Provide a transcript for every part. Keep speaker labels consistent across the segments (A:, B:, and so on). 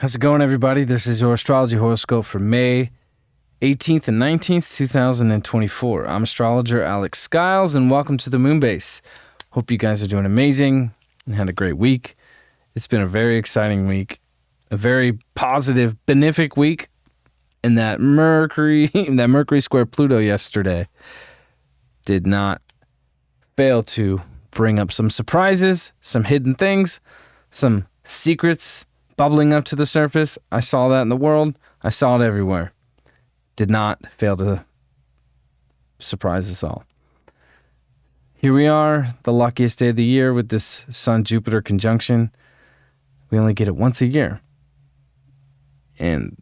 A: How's it going, everybody? This is your Astrology Horoscope for May 18th and 19th, 2024. I'm astrologer Alex Skyles, and welcome to the Moonbase. Hope you guys are doing amazing and had a great week. It's been a very exciting week, a very positive, benefic week, and that Mercury square Pluto yesterday did not fail to bring up some surprises, some hidden things, some secrets bubbling up to the surface. I saw that in the world. I saw it everywhere. Did not fail to surprise us all. Here we are, the luckiest day of the year with this Sun-Jupiter conjunction. We only get it once a year. And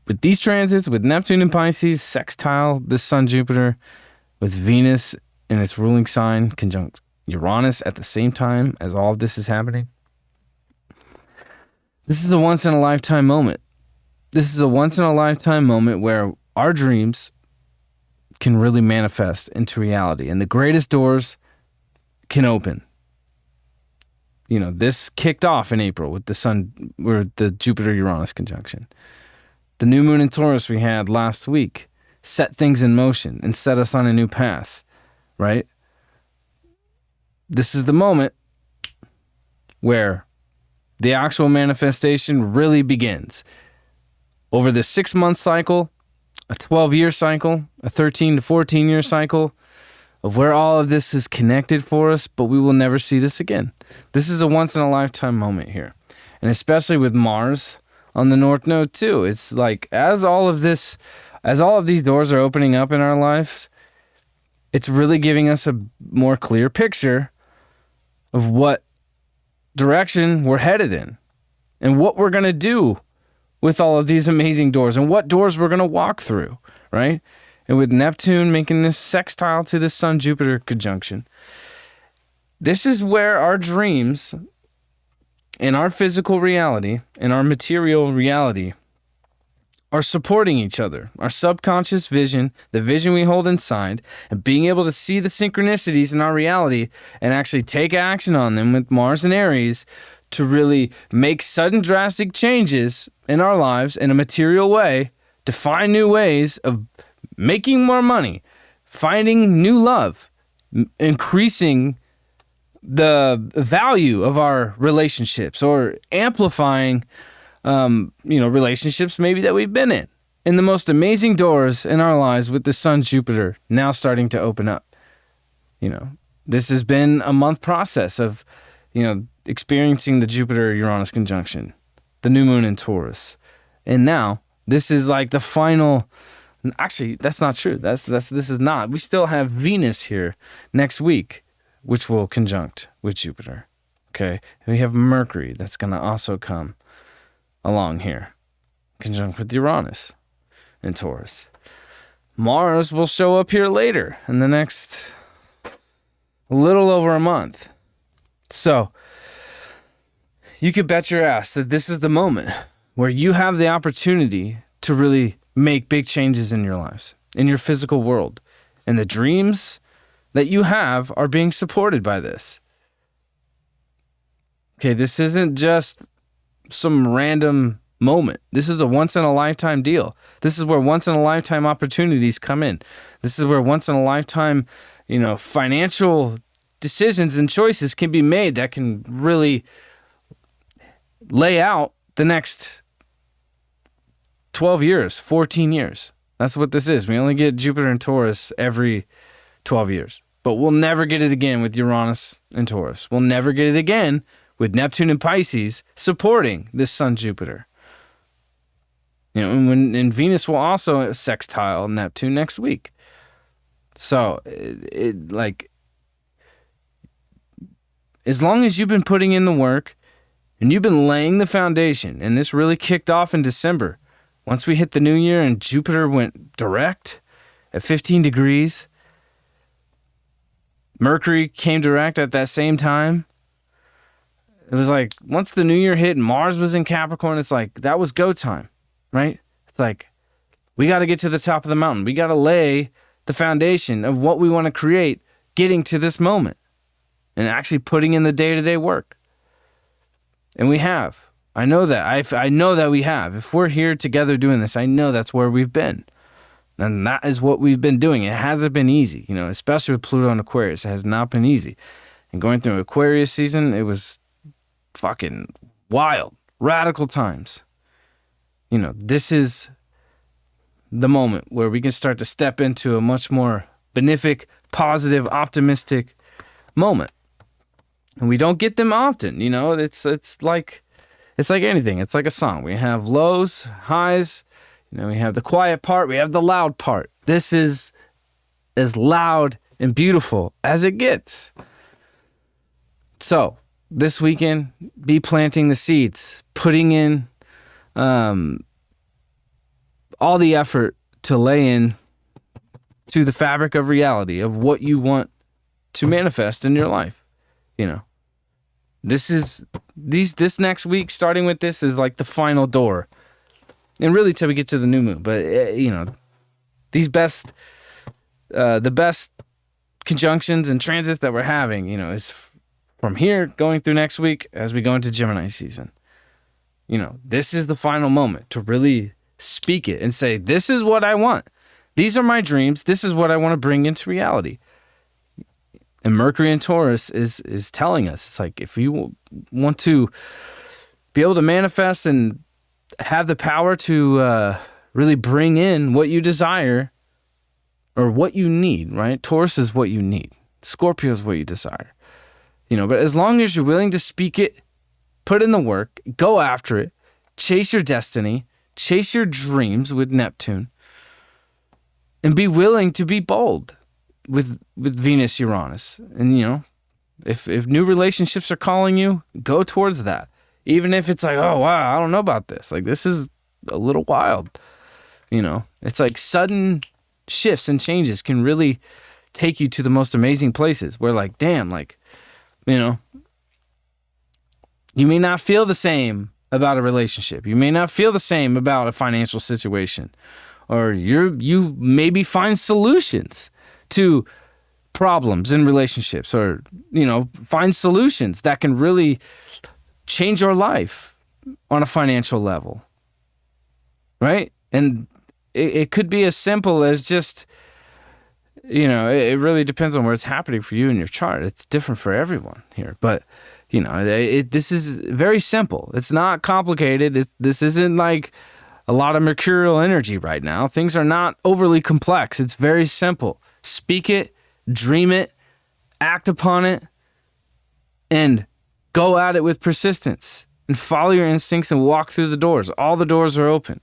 A: with these transits, with Neptune in Pisces, sextile this Sun-Jupiter, with Venus in its ruling sign, conjunct Uranus at the same time as all of this is happening, this is a once-in-a-lifetime moment. This is a once-in-a-lifetime moment where our dreams can really manifest into reality, and the greatest doors can open. You know, this kicked off in April with the Jupiter-Uranus conjunction. The new moon in Taurus we had last week set things in motion and set us on a new path, right? This is the moment where the actual manifestation really begins. Over the 6-month cycle, a 12-year cycle, a 13 to 14-year cycle of where all of this is connected for us, but we will never see this again. This is a once-in-a-lifetime moment here. And especially with Mars on the North Node too. It's like as all of these doors are opening up in our lives, it's really giving us a more clear picture of what direction we're headed in and what we're going to do with all of these amazing doors and what doors we're going to walk through, right? And with Neptune making this sextile to this Sun-Jupiter conjunction, this is where our dreams and our physical reality and our material reality are supporting each other. Our subconscious vision, the vision we hold inside, and being able to see the synchronicities in our reality and actually take action on them with Mars and Aries to really make sudden drastic changes in our lives in a material way, to find new ways of making more money, finding new love, increasing the value of our relationships, or amplifying relationships maybe that we've been in the most amazing doors in our lives with the Sun-Jupiter now starting to open up. You know, this has been a month process of, experiencing the Jupiter-Uranus conjunction, the new moon in Taurus. And now this is like the final. Actually, that's not true. This is not. We still have Venus here next week, which will conjunct with Jupiter. Okay. And we have Mercury that's going to also come along here, conjunct with Uranus and Taurus. Mars will show up here later in the next little over a month. So you could bet your ass that this is the moment where you have the opportunity to really make big changes in your lives, in your physical world. And the dreams that you have are being supported by this. Okay, this isn't just some random moment. This is a once-in-a-lifetime deal. This is where once-in-a-lifetime opportunities come in. This is where once-in-a-lifetime, financial decisions and choices can be made that can really lay out the next 12 years, 14 years. That's what this is. We only get Jupiter and Taurus every 12 years. But we'll never get it again with Uranus and Taurus. We'll never get it again with Neptune and Pisces supporting this Sun-Jupiter. And Venus will also sextile Neptune next week. So, as long as you've been putting in the work and you've been laying the foundation, and this really kicked off in December, once we hit the new year and Jupiter went direct at 15 degrees, Mercury came direct at that same time. It was like, once the new year hit and Mars was in Capricorn, it's like, that was go time, right? It's like, we got to get to the top of the mountain. We got to lay the foundation of what we want to create, getting to this moment and actually putting in the day-to-day work. And we have. I know that. I know that we have. If we're here together doing this, I know that's where we've been. And that is what we've been doing. It hasn't been easy, especially with Pluto and Aquarius. It has not been easy. And going through Aquarius season, it was fucking wild, radical times. This is the moment where we can start to step into a much more benefic, positive, optimistic moment. And we don't get them often, it's like anything. It's like a song. We have lows, highs, we have the quiet part, we have the loud part. This is as loud and beautiful as it gets. So, this weekend, be planting the seeds, putting in all the effort to lay in to the fabric of reality of what you want to manifest in your life. This next week, starting with this, is like the final door. And really till we get to the new moon. But, the best conjunctions and transits that we're having, is from here going through next week as we go into Gemini season. This is the final moment to really speak it and say, this is what I want. These are my dreams. This is what I want to bring into reality. And Mercury in Taurus is telling us, it's like, if you want to be able to manifest and have the power to really bring in what you desire or what you need, right? Taurus is what you need. Scorpio is what you desire. But as long as you're willing to speak it, put in the work, go after it, chase your destiny, chase your dreams with Neptune, and be willing to be bold with Venus, Uranus. And, if new relationships are calling you, go towards that. Even if it's like, oh, wow, I don't know about this. Like, this is a little wild. It's like sudden shifts and changes can really take you to the most amazing places where, like, damn, like, you may not feel the same about a relationship. You may not feel the same about a financial situation. Or you maybe find solutions to problems in relationships, or, find solutions that can really change your life on a financial level, right? And it could be as simple as just, it really depends on where it's happening for you in your chart. It's different for everyone here, but this is very simple. It's not complicated. This isn't like a lot of mercurial energy right now. Things are not overly complex. It's very simple. Speak it, dream it, act upon it, and go at it with persistence. And follow your instincts and walk through the doors. All the doors are open.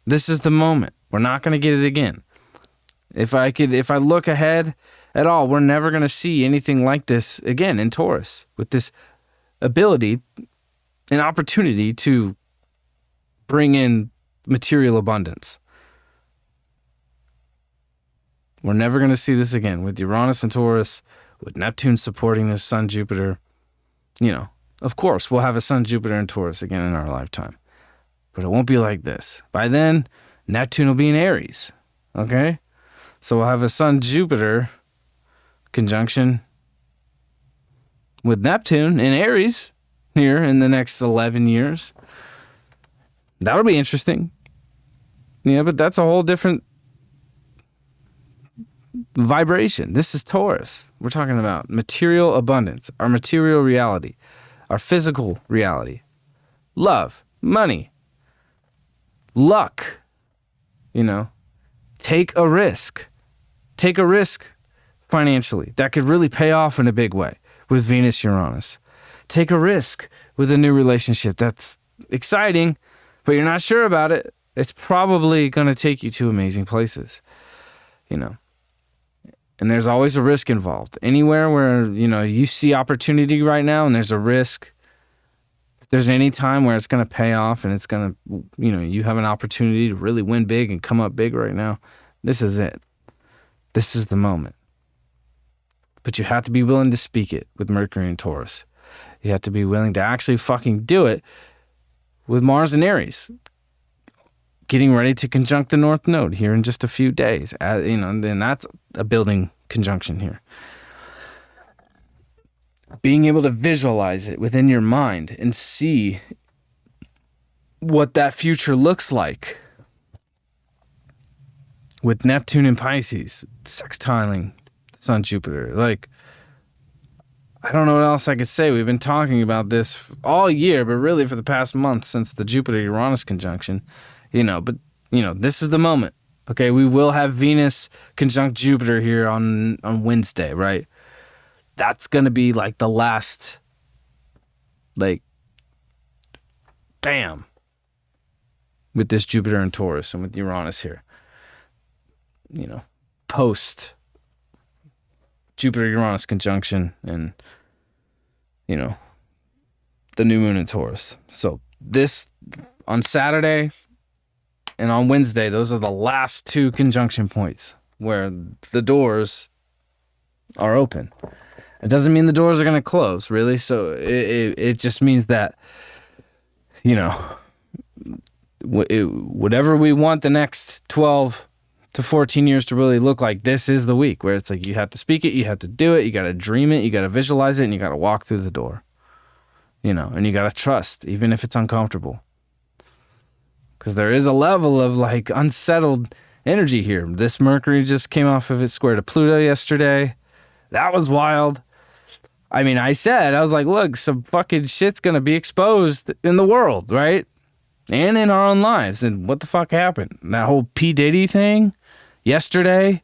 A: This is the moment. We're not going to get it again. If I look ahead at all, we're never going to see anything like this again in Taurus, with this ability and opportunity to bring in material abundance. We're never going to see this again with Uranus and Taurus, with Neptune supporting the Sun, Jupiter. Of course, we'll have a Sun, Jupiter, and Taurus again in our lifetime. But it won't be like this. By then, Neptune will be in Aries. Okay? So we'll have a Sun, Jupiter conjunction with Neptune in Aries here in the next 11 years. That'll be interesting. But that's a whole different vibration. This is Taurus. We're talking about material abundance, our material reality, our physical reality, love, money, luck. Take a risk. Take a risk financially that could really pay off in a big way with Venus, Uranus. Take a risk with a new relationship that's exciting, but you're not sure about it. It's probably going to take you to amazing places, And there's always a risk involved. Anywhere where, you see opportunity right now and there's a risk, if there's any time where it's going to pay off and it's going to, you have an opportunity to really win big and come up big right now, this is it. This is the moment. But you have to be willing to speak it with Mercury and Taurus. You have to be willing to actually fucking do it with Mars and Aries, getting ready to conjunct the North Node here in just a few days. And that's a building conjunction here. Being able to visualize it within your mind and see what that future looks like with Neptune and Pisces sextiling Sun Jupiter. Like, I don't know what else I could say. We've been talking about this all year, but really for the past month since the Jupiter-Uranus conjunction, but this is the moment. Okay, we will have Venus conjunct Jupiter here on Wednesday, right? That's going to be like the last, like, bam, with this Jupiter and Taurus and with Uranus here. Post Jupiter-Uranus conjunction and, the new moon in Taurus. So this, on Saturday and on Wednesday, those are the last two conjunction points where the doors are open. It doesn't mean the doors are going to close, really. So it just means that, whatever we want the next 12 to 14 years to really look like, this is the week where it's like you have to speak it, you have to do it, you got to dream it, you got to visualize it, and you got to walk through the door. And you got to trust, even if it's uncomfortable. Because there is a level of like unsettled energy here. This Mercury just came off of its square to Pluto yesterday. That was wild. I mean, I was like, look, some fucking shit's going to be exposed in the world, right? And in our own lives. And what the fuck happened? That whole P. Diddy thing yesterday,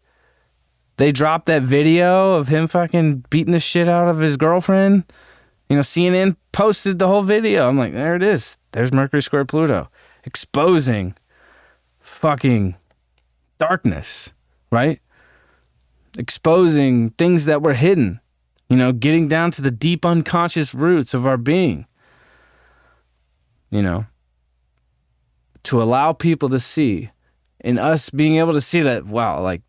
A: they dropped that video of him fucking beating the shit out of his girlfriend. CNN posted the whole video. I'm like, there it is. There's Mercury square Pluto. Exposing fucking darkness, right? Exposing things that were hidden. Getting down to the deep unconscious roots of our being. To allow people to see, and us being able to see that, wow, like,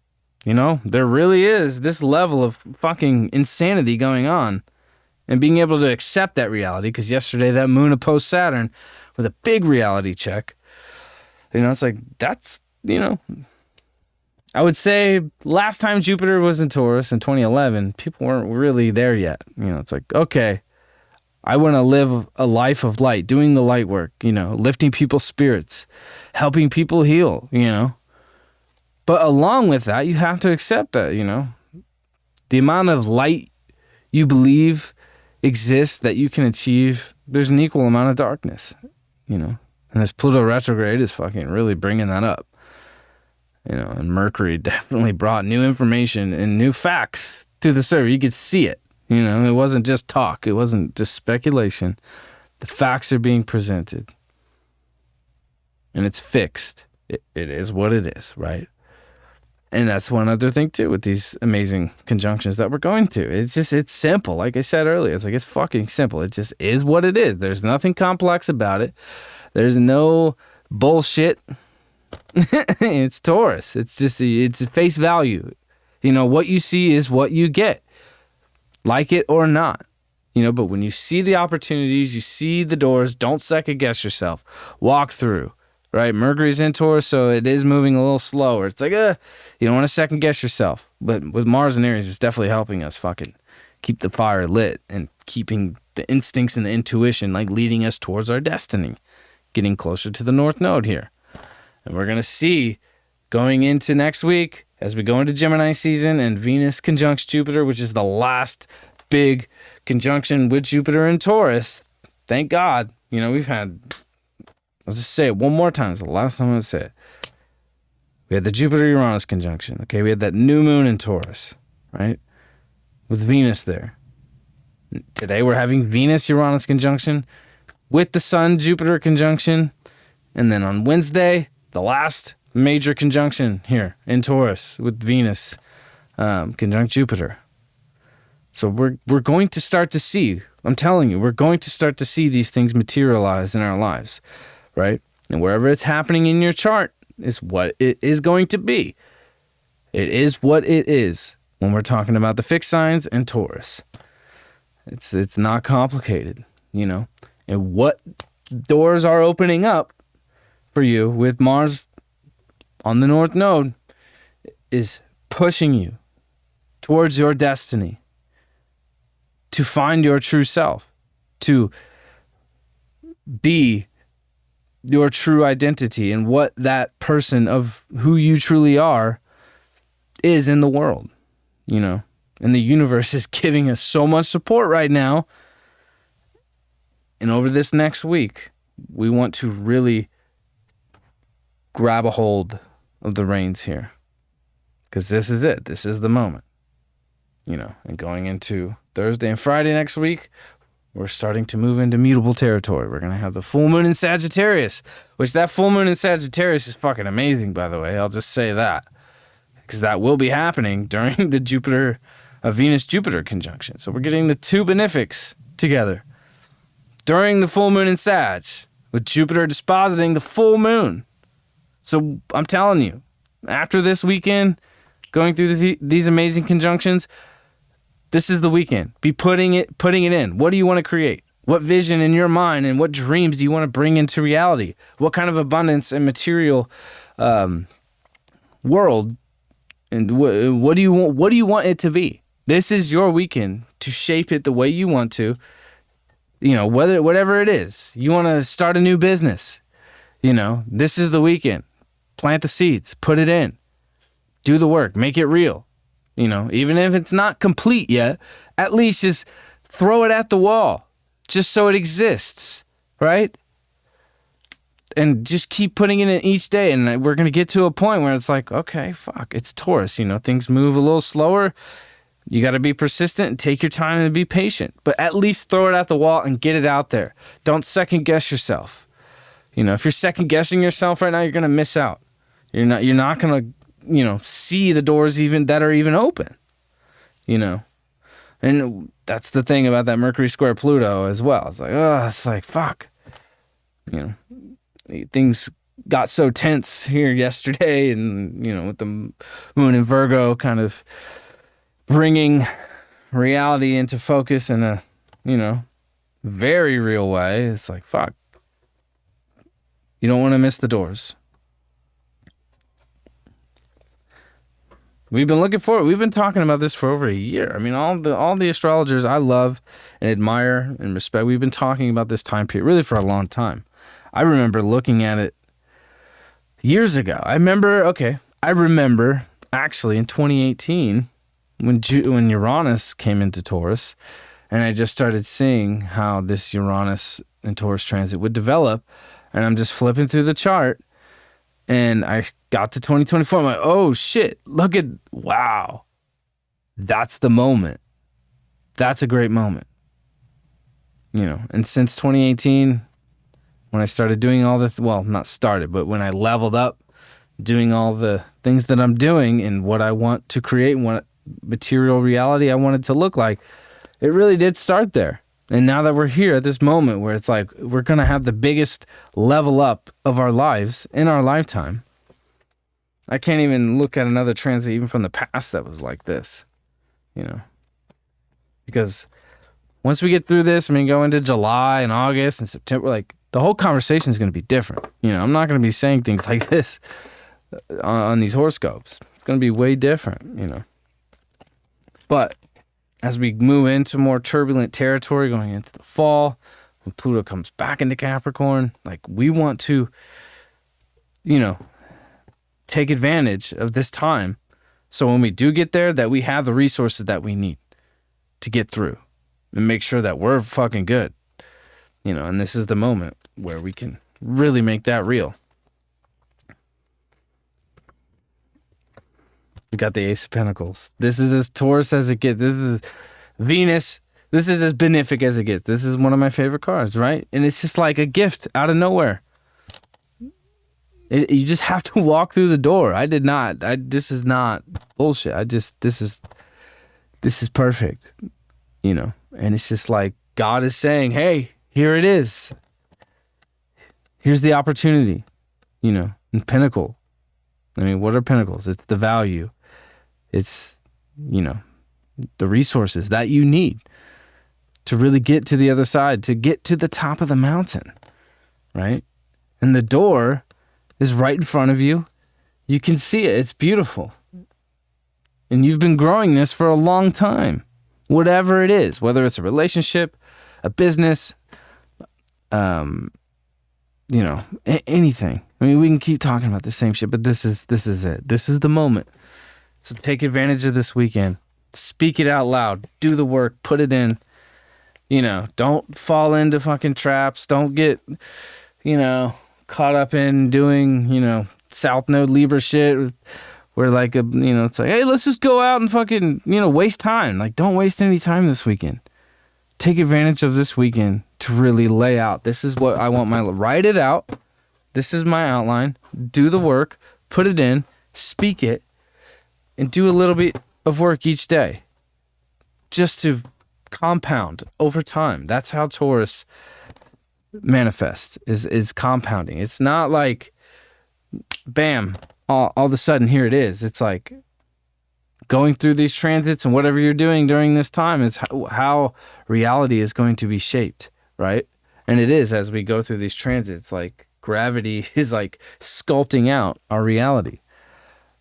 A: there really is this level of fucking insanity going on. And being able to accept that reality, because yesterday that moon opposed Saturn with a big reality check. It's like, that's, I would say last time Jupiter was in Taurus in 2011, people weren't really there yet. It's like, okay, I want to live a life of light, doing the light work, lifting people's spirits, helping people heal, But along with that, you have to accept that, the amount of light you believe exists that you can achieve, there's an equal amount of darkness, and this Pluto retrograde is fucking really bringing that up, and Mercury definitely brought new information and new facts to the survey. You could see it, it wasn't just talk, it wasn't just speculation. The facts are being presented, and it's fixed. It is what it is, right? And that's one other thing, too, with these amazing conjunctions that we're going to. It's simple. Like I said earlier, it's fucking simple. It just is what it is. There's nothing complex about it. There's no bullshit. It's Taurus. It's face value. What you see is what you get. Like it or not. But when you see the opportunities, you see the doors, don't second guess yourself. Walk through. Right, Mercury's in Taurus, so it is moving a little slower. It's like, you don't want to second guess yourself. But with Mars and Aries, it's definitely helping us fucking keep the fire lit and keeping the instincts and the intuition, like leading us towards our destiny, getting closer to the North Node here. And we're going to see going into next week, as we go into Gemini season and Venus conjuncts Jupiter, which is the last big conjunction with Jupiter and Taurus. Thank God. We've had... Let's just say it one more time. It's the last time I'm going to say it. We had the Jupiter-Uranus conjunction. Okay, we had that new moon in Taurus, right? With Venus there. Today we're having Venus-Uranus conjunction with the Sun-Jupiter conjunction. And then on Wednesday, the last major conjunction here in Taurus with Venus conjunct Jupiter. So we're going to start to see, I'm telling you, we're going to start to see these things materialize in our lives. Right? And wherever it's happening in your chart is what it is going to be. It is what it is when we're talking about the fixed signs and Taurus. It's not complicated, And what doors are opening up for you with Mars on the North Node is pushing you towards your destiny, to find your true self, to be your true identity and what that person of who you truly are is in the world, And the universe is giving us so much support right now. And over this next week, we want to really grab a hold of the reins here. Because this is it. This is the moment. And going into Thursday and Friday next week, we're starting to move into mutable territory. We're going to have the full moon in Sagittarius, which that full moon in Sagittarius is fucking amazing, by the way. I'll just say that. Because that will be happening during the Venus-Jupiter conjunction. So we're getting the two benefics together during the full moon in Sag, with Jupiter dispositing the full moon. So I'm telling you, after this weekend, going through these amazing conjunctions, this is the weekend. Be putting it in. What do you want to create? What vision in your mind and what dreams do you want to bring into reality? What kind of abundance and material world, and what do you want it to be? This is your weekend to shape it the way you want to. Whatever it is. You want to start a new business. This is the weekend. Plant the seeds, put it in. Do the work, make it real. Even if it's not complete yet, at least just throw it at the wall just so it exists, right? And just keep putting it in each day. And we're going to get to a point where it's like, okay, fuck, it's Taurus. Things move a little slower. You got to be persistent and take your time and be patient. But at least throw it at the wall and get it out there. Don't second guess yourself. If you're second guessing yourself right now, you're going to miss out. You're not going to see the doors even that are even open, and that's the thing about that Mercury square Pluto as well. It's like, fuck, things got so tense here yesterday, and, with the moon in Virgo kind of bringing reality into focus in a, very real way. It's like, fuck, you don't want to miss the doors. We've been looking for it. We've been talking about this for over a year. I mean, all the astrologers I love and admire and respect, we've been talking about this time period really for a long time. I remember looking at it years ago. I remember actually in 2018 when Uranus came into Taurus, and I just started seeing how this Uranus and Taurus transit would develop, and I'm just flipping through the chart. And I got to 2024. I'm like, oh shit, wow. That's the moment. That's a great moment. And since 2018, when I started doing all not started, but when I leveled up doing all the things that I'm doing and what I want to create and what material reality I want it to look like, it really did start there. And now that we're here at this moment where it's like we're going to have the biggest level up of our lives in our lifetime, I can't even look at another transit even from the past that was like this, because once we get through this, go into July and August and September, like the whole conversation is going to be different. I'm not going to be saying things like this on these horoscopes. It's going to be way different, But as we move into more turbulent territory going into the fall, when Pluto comes back into Capricorn, like we want to, take advantage of this time. So when we do get there, that we have the resources that we need to get through and make sure that we're fucking good, and this is the moment where we can really make that real. We got the Ace of Pentacles. This is as Taurus as it gets. This is Venus. This is as benefic as it gets. This is one of my favorite cards, right? And it's just like a gift out of nowhere. You just have to walk through the door. This is not bullshit. This is perfect, And it's just like God is saying, hey, here it is. Here's the opportunity, and pinnacle. What are pinnacles? It's the value. It's, the resources that you need to really get to the other side, to get to the top of the mountain, right? And the door is right in front of you. You can see it. It's beautiful. And you've been growing this for a long time. Whatever it is, whether it's a relationship, a business, anything. I mean, we can keep talking about the same shit, but this is it. This is the moment. So take advantage of this weekend. Speak it out loud. Do the work. Put it in. Don't fall into fucking traps. Don't get, caught up in doing, South Node Libra shit where like, it's like, hey, let's just go out and fucking, waste time. Like, don't waste any time this weekend. Take advantage of this weekend to really lay out. This is what I want write it out. This is my outline. Do the work. Put it in. Speak it. And do a little bit of work each day. Just to compound over time. That's how Taurus manifests, is compounding. It's not like, bam, all of a sudden here it is. It's like going through these transits, and whatever you're doing during this time is how reality is going to be shaped, right? And it is, as we go through these transits, like gravity is like sculpting out our reality,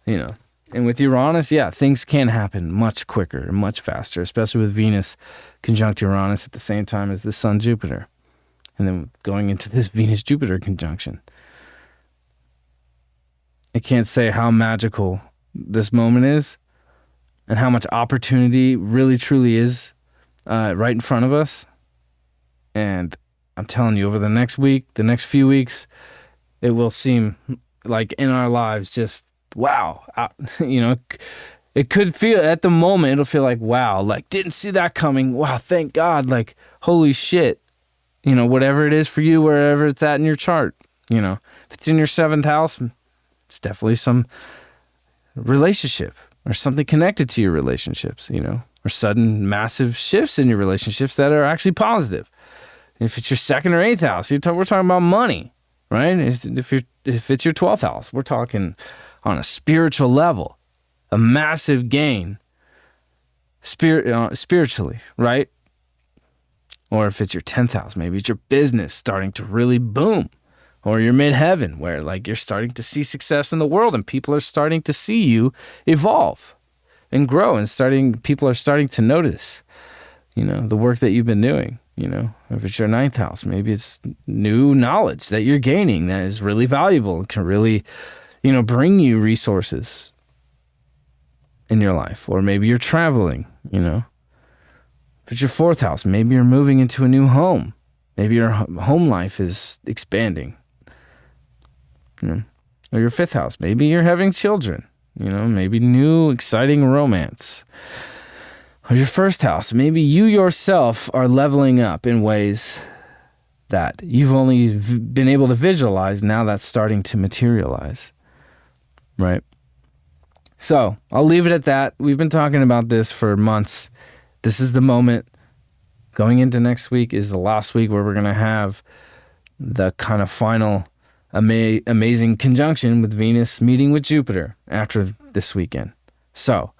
A: And with Uranus, things can happen much quicker and much faster, especially with Venus conjunct Uranus at the same time as the Sun Jupiter. And then going into this Venus-Jupiter conjunction. I can't say how magical this moment is and how much opportunity really truly is right in front of us. And I'm telling you, over the next week, the next few weeks, it will seem like in our lives just, wow. It could feel, at the moment, it'll feel like, wow, like, didn't see that coming. Wow, thank God. Like, holy shit. Whatever it is for you, wherever it's at in your chart, if it's in your 7th house, it's definitely some relationship or something connected to your relationships, or sudden massive shifts in your relationships that are actually positive. If it's your 2nd or 8th house, we're talking about money, right? If it's your 12th house, we're talking on a spiritual level, a massive gain spiritually, right? Or if it's your 10th house, maybe it's your business starting to really boom. Or your midheaven, where like you're starting to see success in the world and people are starting to see you evolve and grow, and people are starting to notice, the work that you've been doing. If it's your 9th house, maybe it's new knowledge that you're gaining that is really valuable and can really, bring you resources in your life. Or maybe you're traveling, If it's your 4th house, maybe you're moving into a new home. Maybe your home life is expanding. Or your 5th house, maybe you're having children. Maybe new exciting romance. Or your 1st house, maybe you yourself are leveling up in ways that you've only been able to visualize. Now that's starting to materialize, right? So I'll leave it at that. We've been talking about this for months. This is the moment. Going into next week is the last week where we're going to have the kind of final amazing conjunction with Venus meeting with Jupiter after this weekend. So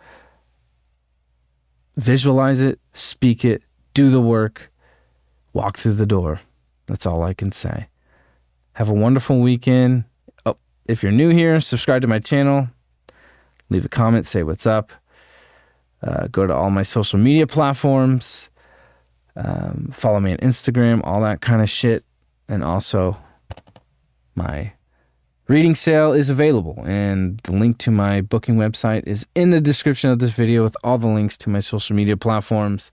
A: visualize it, speak it, do the work, walk through the door. That's all I can say. Have a wonderful weekend. Oh, if you're new here, subscribe to my channel. Leave a comment, say what's up. Go to all my social media platforms. Follow me on Instagram, all that kind of shit. And also, my reading sale is available, and the link to my booking website is in the description of this video with all the links to my social media platforms.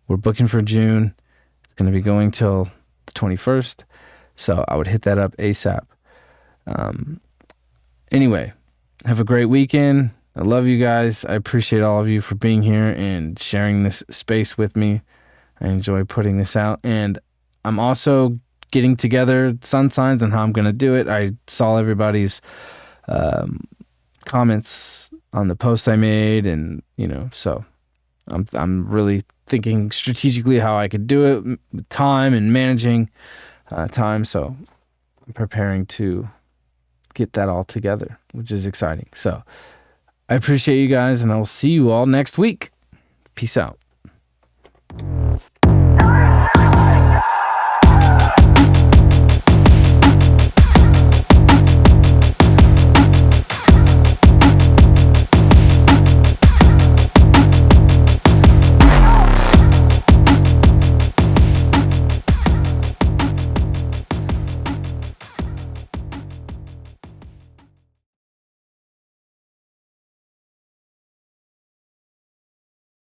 A: We're booking for June. It's going to be going till the 21st, so I would hit that up ASAP. Anyway, have a great weekend. I love you guys. I appreciate all of you for being here and sharing this space with me. I enjoy putting this out, and I'm also getting together sun signs and how I'm going to do it. I saw everybody's comments on the post I made, and so I'm really thinking strategically how I could do it with time and managing time. So I'm preparing to get that all together, which is exciting. So I appreciate you guys, and I will see you all next week. Peace out.